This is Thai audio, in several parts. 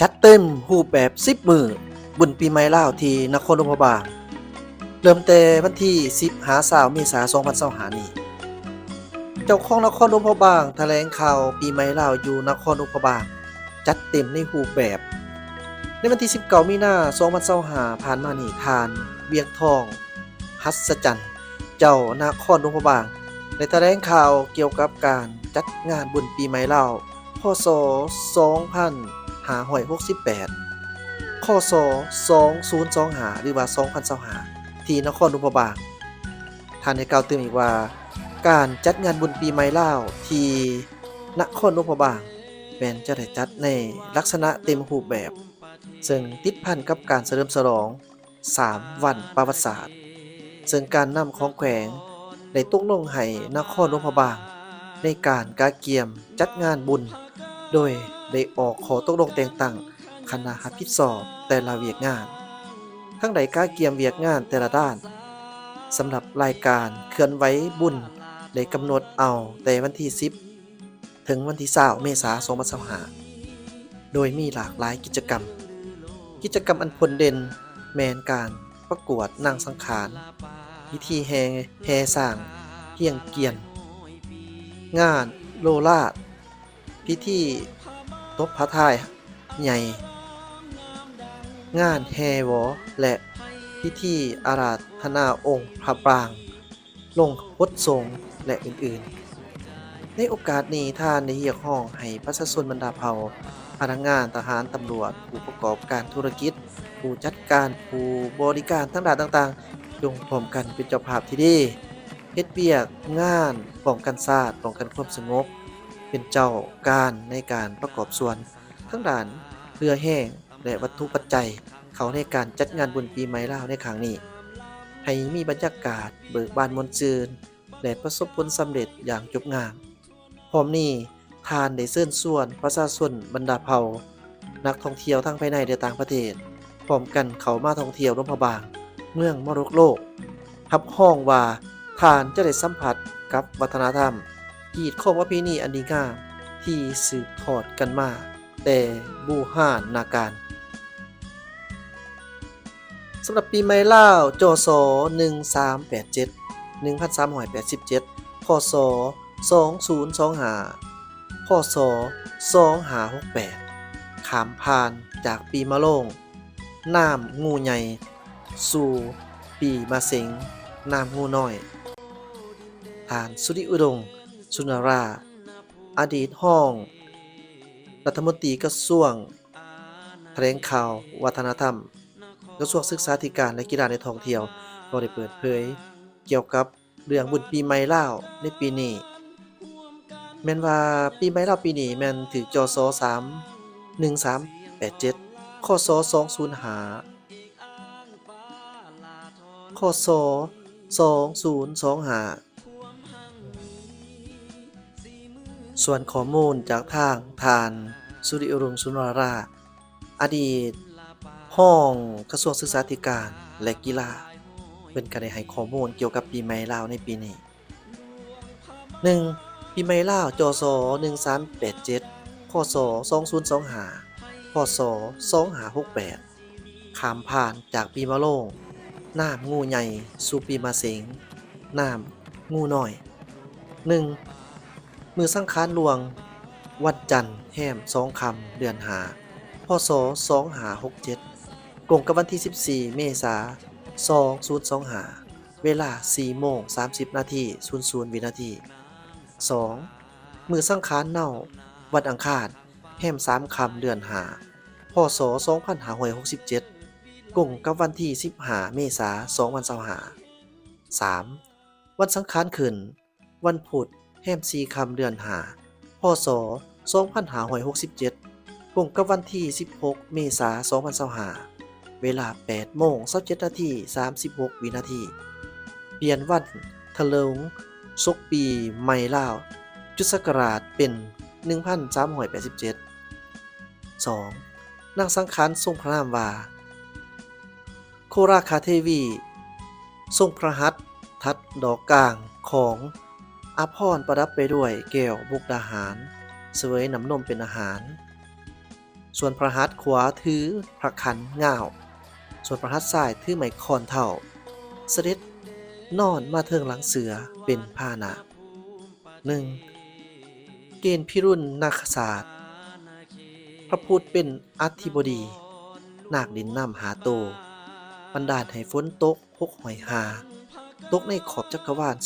จัดเต็มรูปแบบ10มื้อบุญปีใหม่ลาวที่นครหลวงพระบางเริ่มแต่วันที่10หา20เมษายน2025นี้เจ้าของนครหลวงพระบางแถลงข่าวปีใหม่ลาวอยู่นครหลวงพระบางจัดเต็มในรูปแบบในวันที่19มีนาคม2025ผ่านมานี้ทานเวียงทองหัศจรรย์เจ้านครหลวงพระบางได้แถลงข่าวเกี่ยวกับการจัดงานบุญปีใหม่ลาวพศ2568 คศ2025หรือว่า2025ที่นครหลวงพระบางท่านได้กล่าวเตือนอีกว่าการจัดงานบุญปีใหม่ลาวที่นครหลวงพระบางแม้นจะได้จัดในลักษณะเต็มรูปแบบซึ่งติดพันกับการเฉลิมฉลอง3วันประวัติศาสตร์ซึ่งการนำของแขวงได้ตกลงให้นครหลวงพระบางในการกาเกียมจัดงานบุญโดยได้ออกขอตกลงแต่งตั้งคณะรับผิดชอบแต่ละเวียกงานทั้งใดกาเกียมเวียกงานแต่ละด้านสำหรับรายการเคลื่อนไหวบุญได้กำหนดเอาแต่วันที่10ถึงวันที่20เมษายน2025โดยมีหลากหลายกิจกรรมอันผลเด่นแม้นการประกวดนางสังขารพิธีแห่สร้างเฮียงเกียนงานโลลาดพิธีตบพระทายใหญ่งานแห่หวอและพิธีอาราธนาองค์พระปรางลงพดสงฆ์และอื่นๆในโอกาสนี้ท่านได้เรียกร้องให้ประชาชนบรรดาเผ่าพนักงานทหารตำรวจผู้ประกอบการธุรกิจผู้จัดการผู้บริการทั้งด้านต่างๆจงพร้อมกันเป็นเจ้าภาพที่ดีเฮ็ดเวียกงานป้องกันชาติป้องกันความสงบเป็นเจ้าการในการประกอบส่วนทั้งด้านเรือแห้งและวัตถุปัจจัยเขาในการจัดงานบุญปีใหม่ลาวในครั้งนี้ให้มีบรรยากาศเบิกบานมวลชื่นและประสบผลสำเร็จอย่างจบงามพร้อมนี้ทานได้เชิญชวนประชาชนบรรดาเผ่านักท่องเที่ยวทั้งภายในและต่างประเทศพร้อมกันเข้ามาท่องเที่ยวหลวงพระบางเมืองมรดกโลกรับรองว่าทานจะได้สัมผัสกับวัฒนธรรมกีดข้องประเพณีอันดีงามที่สืบทอดกันมาแต่บูหานนาการสำหรับปีใหม่ลาวจศ1387 1387 พศ2025 พศ2568ขามผ่านจากปีมะโรงน้ำงูใหญ่สู่ปีมะเส็งน้ำงูน้อยฐานสุริอุดมสุนราอดีตห้องรัฐมนตรีกระทรวงแถลงข่าววัฒนธรรมกระทรวงศึกษาธิการและกีฬาในท่องเที่ยวก็ได้เปิดเผยเกี่ยวกับเรื่องบุญปีใหม่ลาวในปีนี้แม่นว่าปีใหม่ลาวปีนี้แม่นถึกจศ1387 คศ205 คศ2025ส่วนข้อมูลจากทางทานสุริอุดมสุนรา อดีตห้องกระทรวงศึกษาธิการและกีฬาเพิ่นก็ได้ให้ข้อมูลเกี่ยวกับปีใหม่ลาวในปีนี้ 1. ปีใหม่ลาวจศ1387 คศ2025 พศ2568ขามผ่านจากปีมะโรงน้ำงูใหญ่สู่ปีมะเส็งน้ำงูน้อย 1. มื้อสังฆานหลวงวันจันทร์แห้ม2ค่ำเดือน5พศ2567ตรงกับวันที่14เมษายน2025เวลา 4:30 นาที 00 วินาที 2. มื้อสังฆานเน่าวันอังคารแห้ม3ค่ำเดือน5พศ2567ตรงกับวันที่15เมษายน2025 3. วันสังฆานขึ้นวันพุธแห้ม4ค่ำเดือน5พศ2567ตรงกับวันที่16เมษายน2025เวลา 8:27 นาที 36 วินาทีเปลี่ยนวันถลิงศกปีใหม่ลาวจุดศักราชเป็น 1387 2. นางสังขารทรงพระนามว่าโคราคาเทวีทรงพระหัตถ์ทัดดอกกลางของอาภรณ์ประดับไปด้วยแก้วมุกดาหารเสวยน้ำนมเป็นอาหาร ส่วนพระหัตถ์ขวาถือพระขันง่าวส่วนพระหัตถ์ซ้ายถือไม้ค้อนเท่าเสด็จนอนมาเทิงหลังเสือเป็นพาหนะ 1. เกณฑ์พิรุณนาคศาสตร์พระพุทธเป็นอธิบดีนาคดินนำหาโตบันดาลให้ฝนตก605ตกในขอบจักรวาล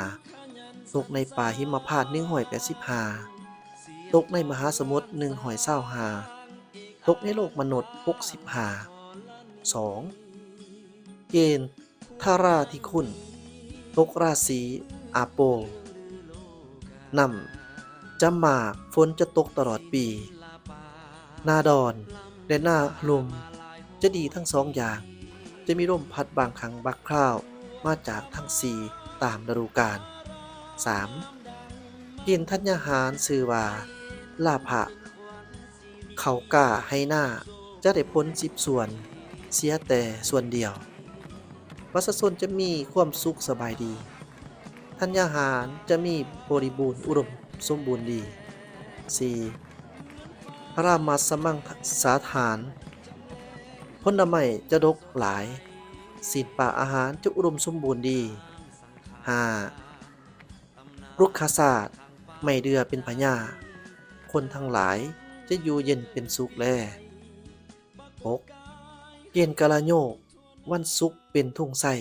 245ตกในป่าหิมพานต์185ตกในมหาสมุทร125ตกในโลกมนุษย์65 2. เกณฑ์ทาราธิคุณตกราศีอาโปนำจำหมากฝนจะตกตลอดปีนาดอนและนาลมจะดีทั้งสองอย่างจะมีลมพัดบางครั้งบักคราวมาจากทั้งสี่ตามฤดูกาล 3. เกณฑ์ธัญญาหารชื่อว่าลาภะเขากล้าให้หน้าจะได้พ้น10ส่วนเสียแต่ส่วนเดียวประชาชนจะมีความสุขสบายดีธัญญาหารจะมีบริบูรณ์อุดมสมบูรณ์ดี 4. พระรามาสมังสาฐานผลไม้จะดกหลายศีลป่าอาหารจะอุดมสมบูรณ์ดี 5. รุกขศาสตร์ไม่เดือเป็นพญาคนทั้งหลายจะอยู่เย็นเป็นสุขแล 6. เกณฑ์กาลโยกวันศุกร์เป็นทุ่งไส้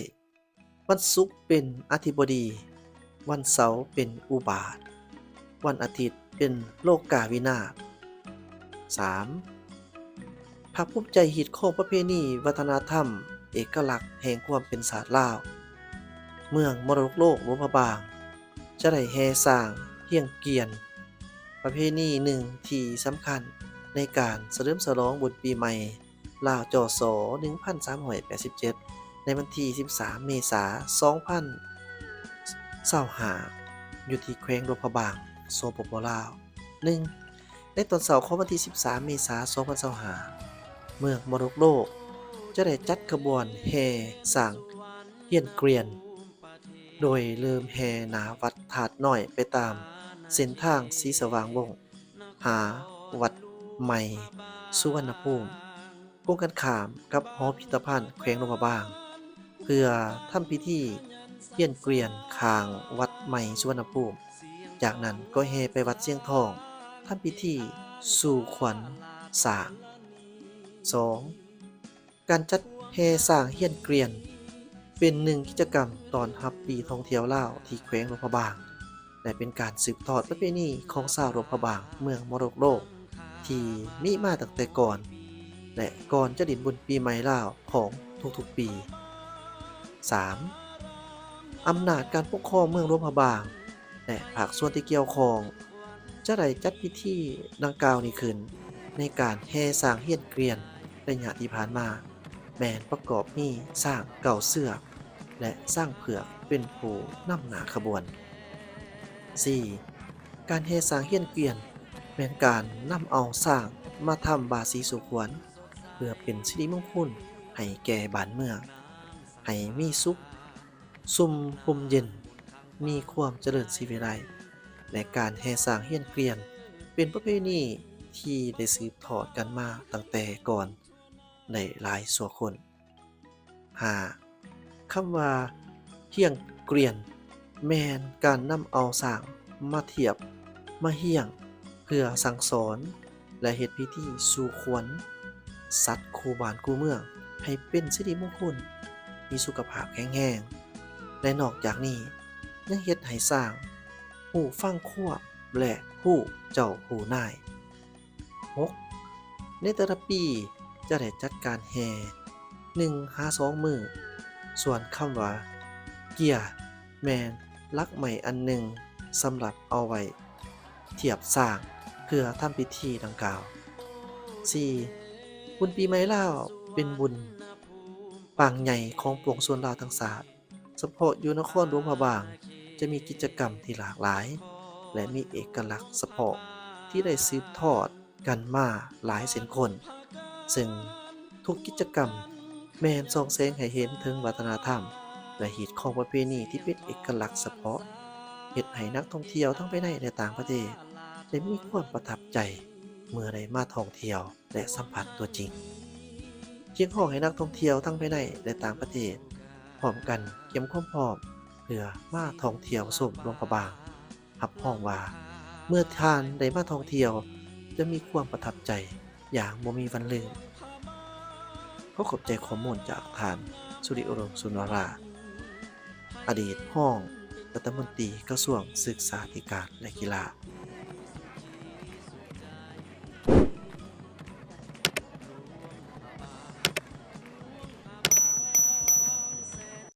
วันศุกร์เป็นอธิบดีวันเสาร์เป็นอุบาทวันอาทิตย์เป็นโลกาวินาศ 3. ภาคภูมิใจฮิตของประเพณีวัฒนธรรมเอกลักษณ์แห่งความเป็นศาสตร์ลาวเมืองมรดกโลกหลวงพระบางจะได้แห่สร้างเฮียงเกียนประเพณีหนึ่งที่สำคัญในการเฉลิมฉลองบุญปีใหม่ลาวจศ1387ในวันที่13เมษายน2025อยู่ที่แขวงหลวงพระบางสปปลาว 1. ในตอนเสาร์ของวันที่13เมษายน2025เมืองมรดกโลกจะได้จัดขบวนแห่สร้างเฮียนเกวียนโดยเริ่มแห่หน้าวัดถาดน้อยไปตามเส้นทางสีสว่างวงศ์หาวัดใหม่สุวรรณภูมิตรงกันข้ามกับหอพิพิธภัณฑ์แขวงหลวงพระบางเพื่อทำพิธีเฮียนเกวียนข้างวัดใหม่สุวรรณภูมิจากนั้นก็แห่ไปวัดเชียงทองทำพิธีสู่ขวัญสร้าง 2. การจัดแห่สร้างเฮียนเกวียนเป็นหนึ่งกิจกรรมตอนรับปีท่องเที่ยวลาวที่แขวงหลวงพระบางและเป็นการสืบทอดประเพณีของชาวหลวงพระบางเมืองมรดกโลกที่มีมาตั้งแต่ก่อนและก่อนจะดินบุญปีใหม่ลาวของทุกๆปี 3. อำนาจการปกครองเมืองหลวงพระบางและภาคส่วนที่เกี่ยวข้องจะได้จัดพิธีดังกล่าวนี้ขึ้นในการแห่สร้างเฮียนเกวียนระยะที่ผ่านมาแม่นประกอบมีสร้างเก่าเสือกและสร้างเผือกเป็นผู้นำหน้าขบวน 4. การแห่สร้างเฮียนเกวียนแม่นการนำเอาสร้างมาทำบาสีสุขวัญเพื่อเป็นสิริมงคลให้แก่บ้านเมืองให้มีสุขสุมพมเย็นมีความเจริญสิวิไลและการแห่สร้างเฮียนเกวียนเป็นประเพณีที่ได้สืบทอดกันมาตั้งแต่ก่อนในหลายชั่วคน 5. คำว่าเฮียงเกวียนแม่นการนำเอาสร้างมาเทียบมาเฮียงเพื่อสั่งสอนและเฮ็ดพิธีสู่ขวัญสัตว์คู่บ้านคู่เมืองให้เป็นสิริมงคลมีสุขภาพแข็งแรงและนอกจากนี้ยังเฮ็ดให้สร้างผู้ฟังควบและผู้เจ้าผู้นาย 6. ในแต่ละปีจะได้จัดการแห่1-2 มื้อส่วนคำว่าเกียร์แมนลักใหม่อันหนึ่งสำหรับเอาไว้เทียบสร้างเพื่อทำพิธีดังกล่าว 4. บุญปีใหม่ลาวเป็นบุญปางใหญ่ของปวงชนลาวทั้งชาติเฉพาะอยู่นครหลวงพระบางจะมีกิจกรรมที่หลากหลายและมีเอกลักษณ์เฉพาะที่ได้สืบทอดกันมาหลายเส้นคนซึ่งทุกกิจกรรมแม่นส่องแสงให้เห็นถึงวัฒนธรรมและฮีตของประเพณีที่เป็นเอกลักษณ์เฉพาะเฮ็ดให้นักท่องเที่ยวทั้งภายในและต่างประเทศได้มีความประทับใจ เมื่อได้มาท่องเที่ยวและสัมผัสตัวจริงเคียงห้องให้นักท่องเที่ยวทั้งภายในและต่างประเทศพร้อมกันเตรียมความพร้อมเพื่อมาท่องเที่ยวชมหลวงพระบางรับรองว่าเมื่อท่านได้มาท่องเที่ยวจะมีความประทับใจอย่างบ่มีวันลืมขอขอบใจข้อมูลจากท่านสุริโอรมสุนทราอดีตรองรัฐมนตรีกระทรวงศึกษาธิการและกีฬา